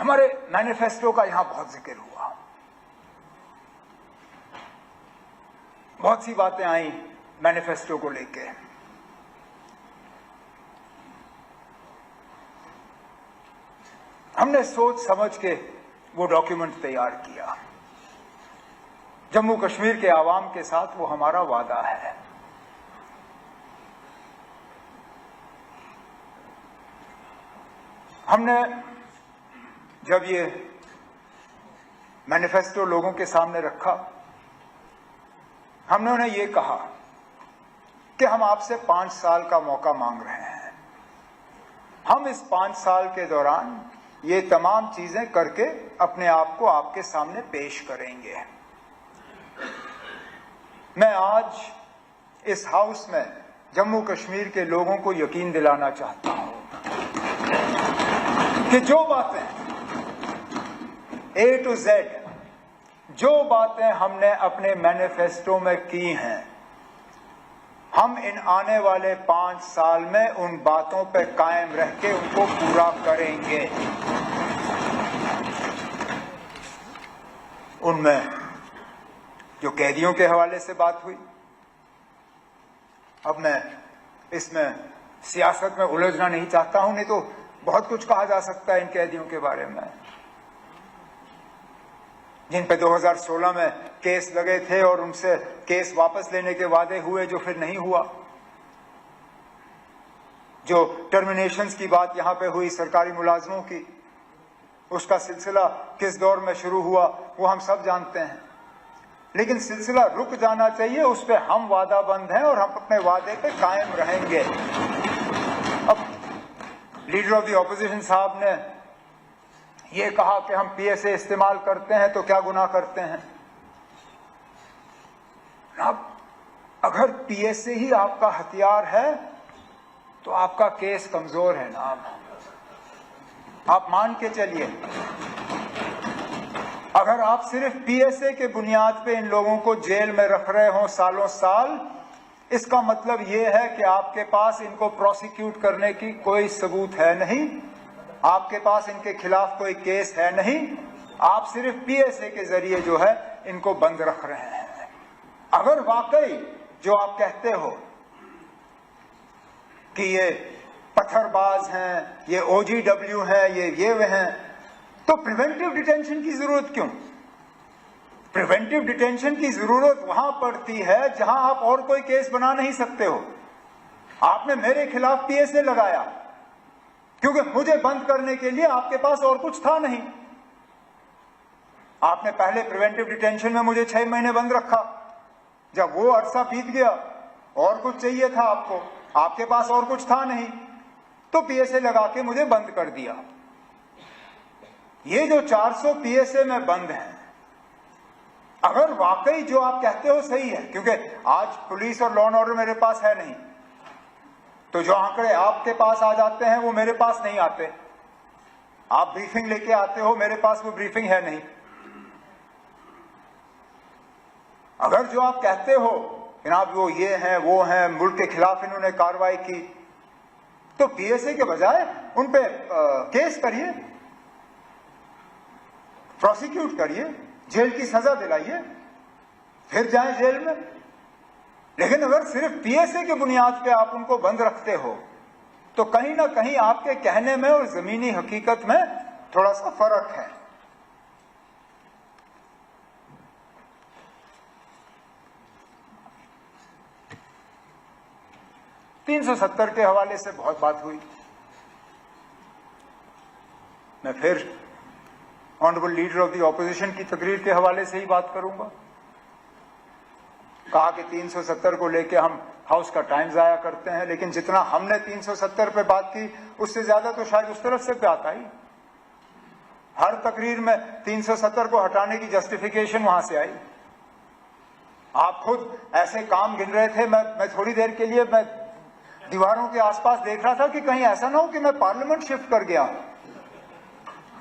हमारे मैनिफेस्टो का यहां बहुत जिक्र हुआ, बहुत सी बातें आई मैनिफेस्टो को लेके। हमने सोच समझ के वो डॉक्यूमेंट तैयार किया। जम्मू कश्मीर के आवाम के साथ वो हमारा वादा है। हमने जब ये मैनिफेस्टो लोगों के सामने रखा, हमने उन्हें ये कहा कि हम आपसे 5 साल का मौका मांग रहे हैं। हम इस 5 साल के दौरान ये तमाम चीजें करके अपने आप को आपके सामने पेश करेंगे। मैं आज इस हाउस में जम्मू कश्मीर के लोगों को यकीन दिलाना चाहता हूं कि जो बातें A to Z, जो बातें हमने अपने मैनिफेस्टो में की हैं, हम इन आने वाले 5 साल में उन बातों पर कायम रह के उनको पूरा करेंगे। उनमें जो कैदियों के हवाले से बात हुई, अब मैं इसमें सियासत में उलझना नहीं चाहता हूं, नहीं तो बहुत कुछ कहा जा सकता है इन कैदियों के बारे में जिन पे 2016 में केस लगे थे और उनसे केस वापस लेने के वादे हुए जो फिर नहीं हुआ। जो टर्मिनेशंस की बात यहां पे हुई सरकारी मुलाजमों की, उसका सिलसिला किस दौर में शुरू हुआ वो हम सब जानते हैं, लेकिन सिलसिला रुक जाना चाहिए। उस पर हम वादाबंद हैं और हम अपने वादे पे कायम रहेंगे। अब लीडर ऑफ द ऑपोजिशन साहब ने ये कहा कि हम पीएसए इस्तेमाल करते हैं तो क्या गुनाह करते हैं। अब अगर पीएसए ही आपका हथियार है तो आपका केस कमजोर है ना, आप मान के चलिए। अगर आप सिर्फ पीएसए के बुनियाद पे इन लोगों को जेल में रख रहे हो सालों साल, इसका मतलब यह है कि आपके पास इनको प्रोसिक्यूट करने की कोई सबूत है नहीं, आपके पास इनके खिलाफ कोई केस है नहीं, आप सिर्फ पीएसए के जरिए जो है इनको बंद रख रहे हैं। अगर वाकई जो आप कहते हो कि ये पत्थरबाज हैं, ये ओजीडब्ल्यू हैं, ये वे हैं, तो प्रिवेंटिव डिटेंशन की जरूरत क्यों? प्रिवेंटिव डिटेंशन की जरूरत वहां पड़ती है जहां आप और कोई केस बना नहीं सकते हो। आपने मेरे खिलाफ पीएसए लगाया क्योंकि मुझे बंद करने के लिए आपके पास और कुछ था नहीं। आपने पहले प्रिवेंटिव डिटेंशन में मुझे 6 महीने बंद रखा। जब वो अरसा बीत गया और कुछ चाहिए था आपको, आपके पास और कुछ था नहीं, तो पीएसए लगा के मुझे बंद कर दिया। ये जो 400 पीएसए में बंद हैं, अगर वाकई जो आप कहते हो सही है, क्योंकि आज पुलिस और लॉ एंड ऑर्डर मेरे पास है नहीं, तो जो आंकड़े आपके पास आ जाते हैं वो मेरे पास नहीं आते। आप ब्रीफिंग लेके आते हो, मेरे पास वो ब्रीफिंग है नहीं। अगर जो आप कहते हो जनाब वो ये हैं वो हैं, मुल्क के खिलाफ इन्होंने कार्रवाई की, तो पीएसए के बजाय उन पे केस करिए, प्रोसिक्यूट करिए, जेल की सजा दिलाइए, फिर जाएं जेल में। लेकिन अगर सिर्फ पीएसए के बुनियाद पे आप उनको बंद रखते हो तो कहीं ना कहीं आपके कहने में और जमीनी हकीकत में थोड़ा सा फर्क है। $370 के हवाले से बहुत बात हुई। मैं फिर honourable leader of the opposition की तकरीर के हवाले से ही बात करूंगा। कहा कि 370 को लेके हम हाउस का टाइम जाया करते हैं, लेकिन जितना हमने 370 पे बात की उससे ज्यादा तो शायद उस तरफ से बात आई। हर तकरीर में 370 को हटाने की जस्टिफिकेशन वहां से आई। आप खुद ऐसे काम गिन रहे थे, मैं थोड़ी देर के लिए मैं दीवारों के आसपास देख रहा था कि कहीं ऐसा ना हो कि मैं पार्लियामेंट शिफ्ट कर गया,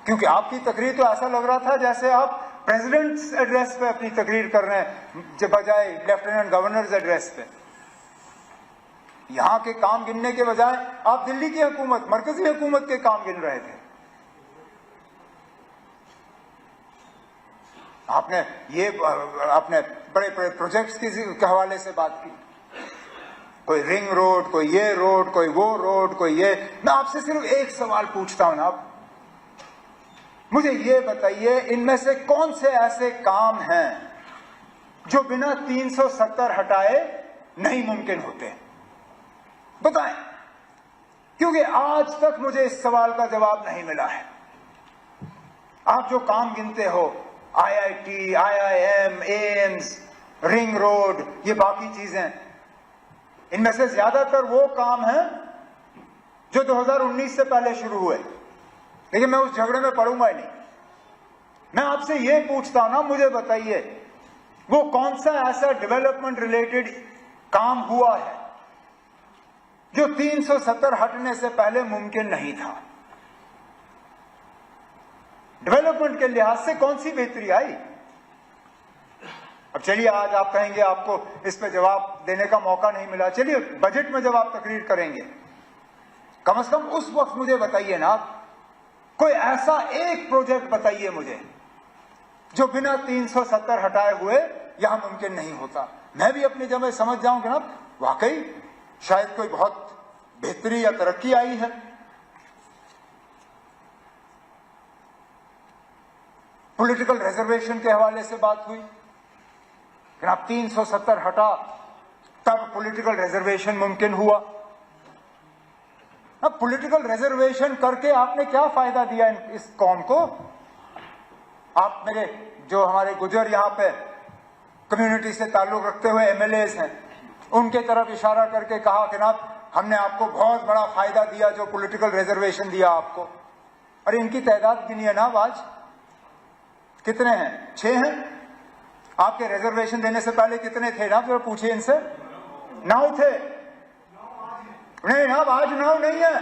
क्योंकि आपकी तकरीर तो ऐसा लग रहा था जैसे आप प्रेसिडेंट्स एड्रेस पे अपनी तकरीर कर रहे हैं जब बजाय लेफ्टिनेंट गवर्नर्स एड्रेस पे। यहां के काम गिनने के बजाय आप दिल्ली की हुकूमत, मरकजी हुकूमत के काम गिन रहे थे। आपने ये आपने बड़े बड़े प्रोजेक्ट्स के हवाले से बात की, कोई रिंग रोड, कोई ये रोड, कोई वो रोड, कोई ये। मैं आपसे सिर्फ एक सवाल पूछता हूं ना, आप मुझे ये बताइए, इनमें से कौन से ऐसे काम हैं जो बिना 370 हटाए नहीं मुमकिन होते? बताएं, क्योंकि आज तक मुझे इस सवाल का जवाब नहीं मिला है। आप जो काम गिनते हो, IIT, IIM, AIIMS, ring road, ये बाकी चीजें, इनमें से ज्यादातर वो काम हैं जो 2019 से पहले शुरू हुए, लेकिन मैं उस झगड़े में पड़ूंगा ही नहीं। मैं आपसे ये पूछता हूं ना, मुझे बताइए वो कौन सा ऐसा डेवलपमेंट रिलेटेड काम हुआ है जो 370 हटने से पहले मुमकिन नहीं था? डेवलपमेंट के लिहाज से कौन सी बेहतरी आई? अब चलिए, आज आप कहेंगे आपको इस पे जवाब देने का मौका नहीं मिला, चलिए बजट में जब आप तकरीर करेंगे, कम से कम उस वक्त मुझे बताइए ना, कोई ऐसा एक प्रोजेक्ट बताइए मुझे जो बिना 370 हटाए हुए यहां मुमकिन नहीं होता। मैं भी अपनी जगह समझ जाऊं कि ना वाकई शायद कोई बहुत बेहतरी या तरक्की आई है। पॉलिटिकल रिजर्वेशन के हवाले से बात हुई, आप 370 हटा तब पॉलिटिकल रिजर्वेशन मुमकिन हुआ। अब पॉलिटिकल रिजर्वेशन करके आपने क्या फायदा दिया इस कौम को? आप मेरे जो हमारे गुजर यहां पे कम्युनिटी से ताल्लुक रखते हुए MLAs हैं, उनके तरफ इशारा करके कहा कि ना हमने आपको बहुत बड़ा फायदा दिया जो पॉलिटिकल रिजर्वेशन दिया आपको। अरे इनकी तादाद गिनिए ना, आज कितने हैं? 6 हैं। आपके रिजर्वेशन देने से पहले कितने थे ना, जरा पूछिए इनसे। 9 थे। नहीं ना, आज 9 नहीं है।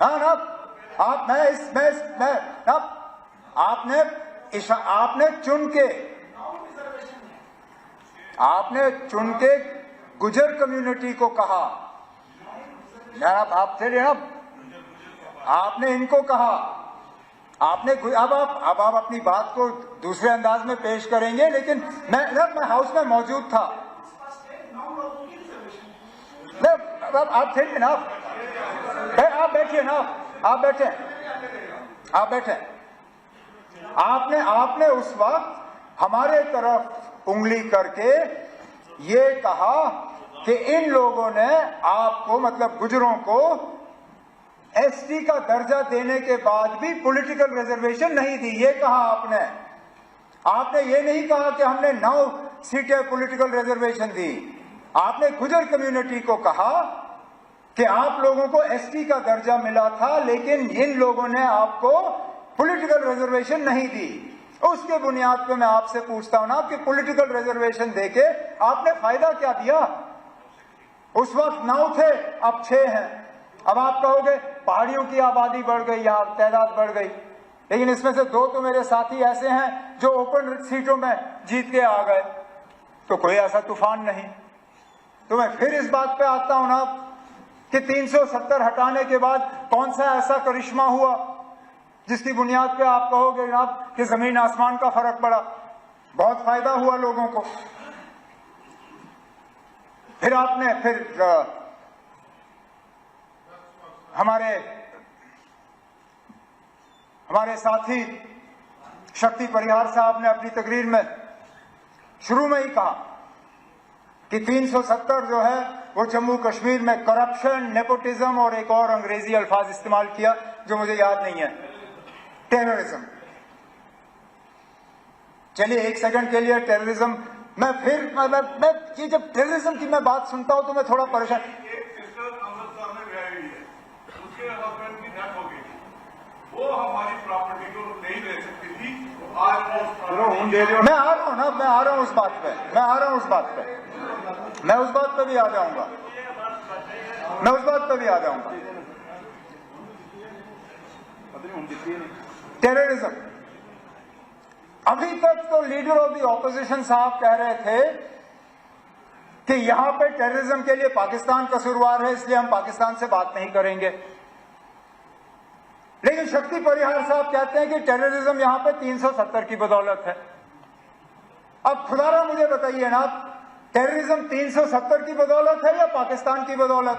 हाँ ना, आप मैं आपने चुन के गुजर कम्युनिटी को कहा, आप थे ना, आपने इनको कहा, आपने अब आप अपनी बात को दूसरे अंदाज में पेश करेंगे, लेकिन मैं हाउस में मौजूद था। आप थे ना, आप बैठिए ना, आप बैठे। आपने उस वक्त हमारे तरफ उंगली करके ये कहा कि इन लोगों ने आपको, मतलब गुजरों को, ST का दर्जा देने के बाद भी पॉलिटिकल रिजर्वेशन नहीं दी। ये कहा आपने ये नहीं कहा कि हमने 9 सीटें पॉलिटिकल रिजर्वेशन दी। आपने गुजर कम्युनिटी को कहा कि आप लोगों को ST का दर्जा मिला था, लेकिन इन लोगों ने आपको पॉलिटिकल रिजर्वेशन नहीं दी। उसके बुनियाद पे मैं आपसे पूछता हूं ना कि पॉलिटिकल रिजर्वेशन देके आपने फायदा क्या दिया? उस वक्त 9 थे, अब 6 हैं। अब आप कहोगे पहाड़ियों की आबादी बढ़ गई, यहां तादाद बढ़ गई, लेकिन इसमें से 2 तो मेरे साथी ऐसे हैं जो ओपन सीटों में जीत के आ गए, तो कोई ऐसा तूफान नहीं। तो मैं फिर इस बात पे आता हूं ना कि 370 हटाने के बाद कौन सा ऐसा करिश्मा हुआ जिसकी बुनियाद पे आप कहोगे जनाब कि जमीन आसमान का फर्क पड़ा, बहुत फायदा हुआ लोगों को। फिर हमारे साथी शक्ति परिहार साहब ने अपनी तकरीर में शुरू में ही कहा कि 370 जो है वो जम्मू कश्मीर में करप्शन, नेपोटिज्म और एक और अंग्रेजी अल्फाज इस्तेमाल किया जो मुझे याद नहीं है, टेररिज्म। चलिए एक सेकंड के लिए टेररिज्म, मैं ये जब टेररिज्म की मैं बात सुनता हूं तो मैं थोड़ा परेशान। वो हमारी प्रॉपर्टी को नहीं ले सकती थी, मैं आ रहा हूं उस बात पे, मैं उस बात पे भी आ जाऊंगा, टेररिज्म। अभी तक तो लीडर ऑफ द ऑपोजिशन साहब कह रहे थे कि यहां पे टेररिज्म के लिए पाकिस्तान कसूरवार है, इसलिए हम पाकिस्तान से बात नहीं करेंगे। लेकिन शक्ति परिहार साहब कहते हैं कि टेररिज्म यहां पे 370 की बदौलत है। अब खुदारा मुझे बताइए ना, टेररिज्म 370 की बदौलत है या पाकिस्तान की बदौलत?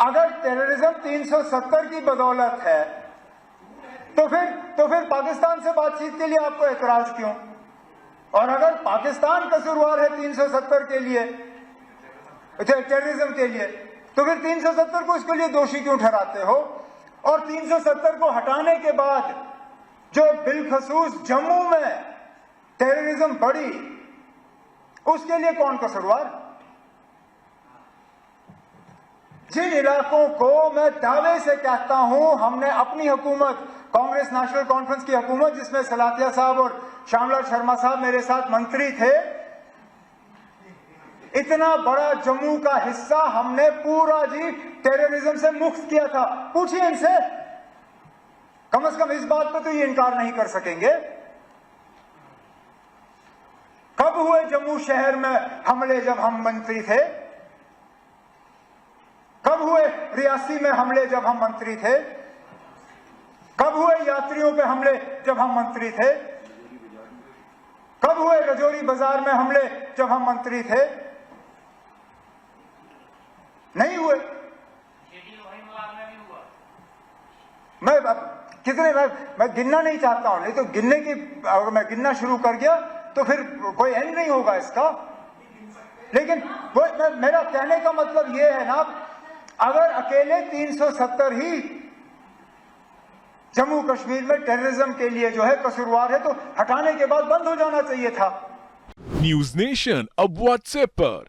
अगर टेररिज्म 370 की बदौलत है तो फिर पाकिस्तान से बातचीत के लिए आपको एतराज क्यों? और अगर पाकिस्तान कसूरवार है 370 के लिए, टेररिज्म के लिए, तो फिर 370 को इसके लिए दोषी क्यों ठहराते हो? और 370 को हटाने के बाद जो बिलखसूस जम्मू में टेररिज्म बढ़ी, उसके लिए कौन कसूरवार? जिन इलाकों को मैं दावे से कहता हूं हमने अपनी हुकूमत, कांग्रेस नेशनल कॉन्फ्रेंस की हुकूमत जिसमें सलातिया साहब और श्यामलाल शर्मा साहब मेरे साथ मंत्री थे, इतना बड़ा जम्मू का हिस्सा हमने पूरा जी टेररिज्म से मुक्त किया था। पूछिए इनसे, कम से कम इस बात पर तो ये इनकार नहीं कर सकेंगे। कब हुए जम्मू शहर में हमले जब हम मंत्री थे? कब हुए रियासी में हमले जब हम मंत्री थे? कब हुए यात्रियों पे हमले जब हम मंत्री थे? कब हुए रजौरी बाजार में हमले जब हम मंत्री थे? नहीं हुए। मैं गिनना नहीं चाहता हूं, नहीं तो गिनने की, अगर मैं गिनना शुरू कर गया तो फिर कोई एंड नहीं होगा इसका। लेकिन वो मेरा कहने का मतलब ये है ना, अगर अकेले 370 ही जम्मू कश्मीर में टेररिज्म के लिए जो है कसूरवार है, तो हटाने के बाद बंद हो जाना चाहिए था। न्यूज नेशन अब व्हाट्सएप पर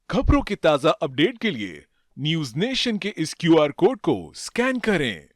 खबरों के ताजा अपडेट के लिए न्यूज नेशन के इस QR कोड को स्कैन करें।